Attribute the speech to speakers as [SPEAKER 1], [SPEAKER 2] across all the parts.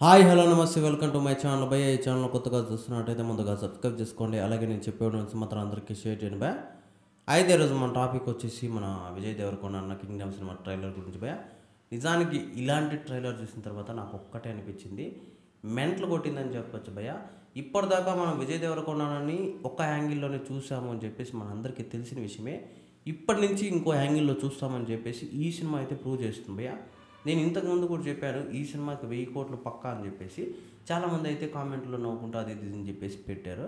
[SPEAKER 1] Hi hello నమస్తే welcome to my channel భయ్య. ఈ ఛానల్ కొత్తగా చూస్తున్నట్టయితే ముందుగా సబ్స్క్రైబ్ చేసుకోండి. అలాగే నేను చెప్పే నుంచి మాత్రం అందరికీ షేర్ చేయండి భయ్య. అయితే ఈరోజు మన టాపిక్ వచ్చేసి మన విజయ్ దేవరకొండ అన్న కింగ్డమ్ సినిమా ట్రైలర్ గురించి భయ్య. నిజానికి ఇలాంటి ట్రైలర్ చూసిన తర్వాత నాకు ఒక్కటే అనిపించింది, మెంటల్ కొట్టిందని చెప్పొచ్చు భయ్య. ఇప్పటిదాకా మనం విజయ్ దేవరకొండని ఒక్క యాంగిల్లోనే చూసాము అని చెప్పేసి మన అందరికీ తెలిసిన విషయమే. ఇప్పటి నుంచి ఇంకో యాంగిల్లో చూస్తామని చెప్పేసి ఈ సినిమా అయితే ప్రూవ్ చేస్తుంది భయ్య. నేను ఇంతకుముందు కూడా చెప్పాను, ఈ సినిమాకి 1000 కోట్లు పక్కా అని చెప్పేసి. చాలామంది అయితే కామెంట్లో నవ్వుకుంటూ అది ఇది అని చెప్పేసి పెట్టారు.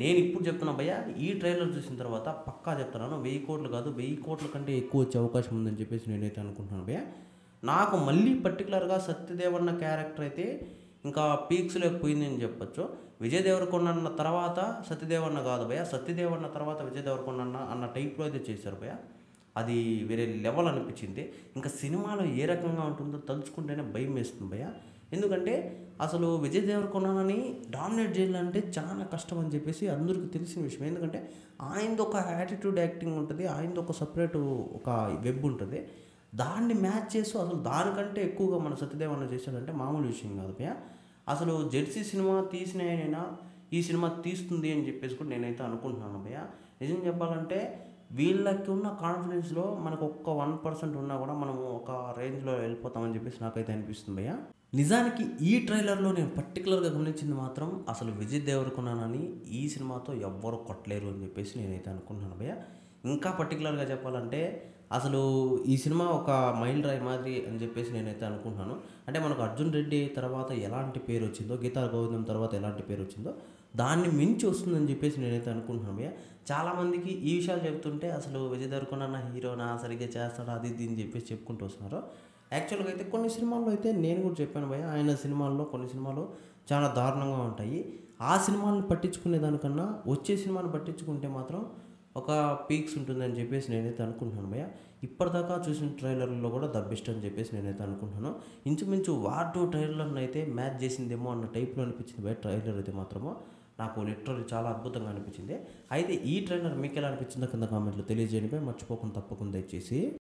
[SPEAKER 1] నేను ఇప్పుడు చెప్తున్నా భయ్య, ఈ ట్రైలర్ చూసిన తర్వాత పక్కా చెప్తున్నాను, 1000 కోట్లు కాదు 1000 కోట్ల కంటే ఎక్కువ వచ్చే అవకాశం ఉందని చెప్పేసి నేనైతే అనుకుంటున్నాను భయ్య. నాకు మళ్ళీ పర్టికులర్గా సత్యదేవన్న క్యారెక్టర్ అయితే ఇంకా పీక్స్లోకి పోయిందని చెప్పొచ్చు. విజయ్ దేవరకొండ అన్న తర్వాత సత్యదేవన్న కాదు భయ్య, సత్యదేవన్న తర్వాత విజయ్ దేవరకొండ అన్న టైప్లో అయితే చేశారు భయ్య. అది వేరే లెవెల్ అనిపించింది. ఇంకా సినిమాలో ఏ రకంగా ఉంటుందో తలుచుకుంటేనే భయం వేస్తుంది భయ్య. ఎందుకంటే అసలు విజయ్ దేవరకొండని డామినేట్ చేయాలంటే చాలా కష్టం అని చెప్పేసి అందరికీ తెలిసిన విషయం. ఎందుకంటే ఆయనది ఒక యాటిట్యూడ్ యాక్టింగ్ ఉంటుంది, ఆయనది ఒక సపరేట్ ఒక వెబ్ ఉంటుంది. దాన్ని మ్యాచ్ చేస్తూ అసలు దానికంటే ఎక్కువగా మన సత్యదేవన్న చేశాడంటే మామూలు విషయం కాదు భయ్య. అసలు జెర్సీ సినిమా తీసిన ఆయనైనా ఈ సినిమా తీస్తుంది అని చెప్పేసి కూడా నేనైతే అనుకుంటున్నాను భయ్య. నిజం చెప్పాలంటే వీళ్ళకి ఉన్న కాన్ఫిడెన్స్లో మనకు ఒక్క 1% ఉన్నా కూడా మనం ఒక రేంజ్లో వెళ్ళిపోతామని చెప్పేసి నాకైతే అనిపిస్తుంది భయ్య. నిజానికి ఈ ట్రైలర్లో నేను పర్టికులర్గా గమనించింది మాత్రం అసలు విజయ్ దేవరకొండని ఈ సినిమాతో ఎవ్వరు కొట్టలేరు అని చెప్పేసి నేనైతే అనుకుంటున్నాను భయ్య. ఇంకా పర్టికులర్గా చెప్పాలంటే అసలు ఈ సినిమా ఒక మైల్ రాయి మాదిరి అని చెప్పేసి నేనైతే అనుకుంటున్నాను. అంటే మనకు అర్జున్ రెడ్డి తర్వాత ఎలాంటి పేరు వచ్చిందో, గీతా గోవిందం తర్వాత ఎలాంటి పేరు వచ్చిందో దాన్ని మించి వస్తుందని చెప్పేసి నేనైతే అనుకుంటున్నాను భయ్య. చాలామందికి ఈ విషయాలు చెప్తుంటే అసలు విజయ్ దేవరకొండ అన్న హీరోనా, సరిగ్గా చేస్తాడా, అది ఇది అని చెప్పేసి చెప్పుకుంటూ వస్తున్నారు. యాక్చువల్గా అయితే కొన్ని సినిమాల్లో అయితే నేను కూడా చెప్పాను భయ్య, ఆయన సినిమాల్లో కొన్ని సినిమాలు చాలా దారుణంగా ఉంటాయి. ఆ సినిమాలను పట్టించుకునే దానికన్నా వచ్చే సినిమాను పట్టించుకుంటే మాత్రం ఒక పీక్స్ ఉంటుందని చెప్పేసి నేనైతే అనుకుంటున్నాను భయ్య. ఇప్పటిదాకా చూసిన ట్రైలర్లో కూడా ద బెస్ట్ అని చెప్పేసి నేనైతే అనుకుంటున్నాను. ఇంచుమించు వార్ 2 ట్రైలర్ని అయితే మ్యాచ్ చేసిందేమో అన్న టైప్లో అనిపించింది భయ్య. ట్రైలర్ అయితే మాత్రము నాకు లిటరల్లీ చాలా అద్భుతంగా అనిపించింది. అయితే ఈ ట్రైలర్ మీకు ఎలా అనిపించిందో కింద కామెంట్లో తెలియజేయండి భయ్య. మర్చిపోకుండా తప్పకుండా దయచేసి.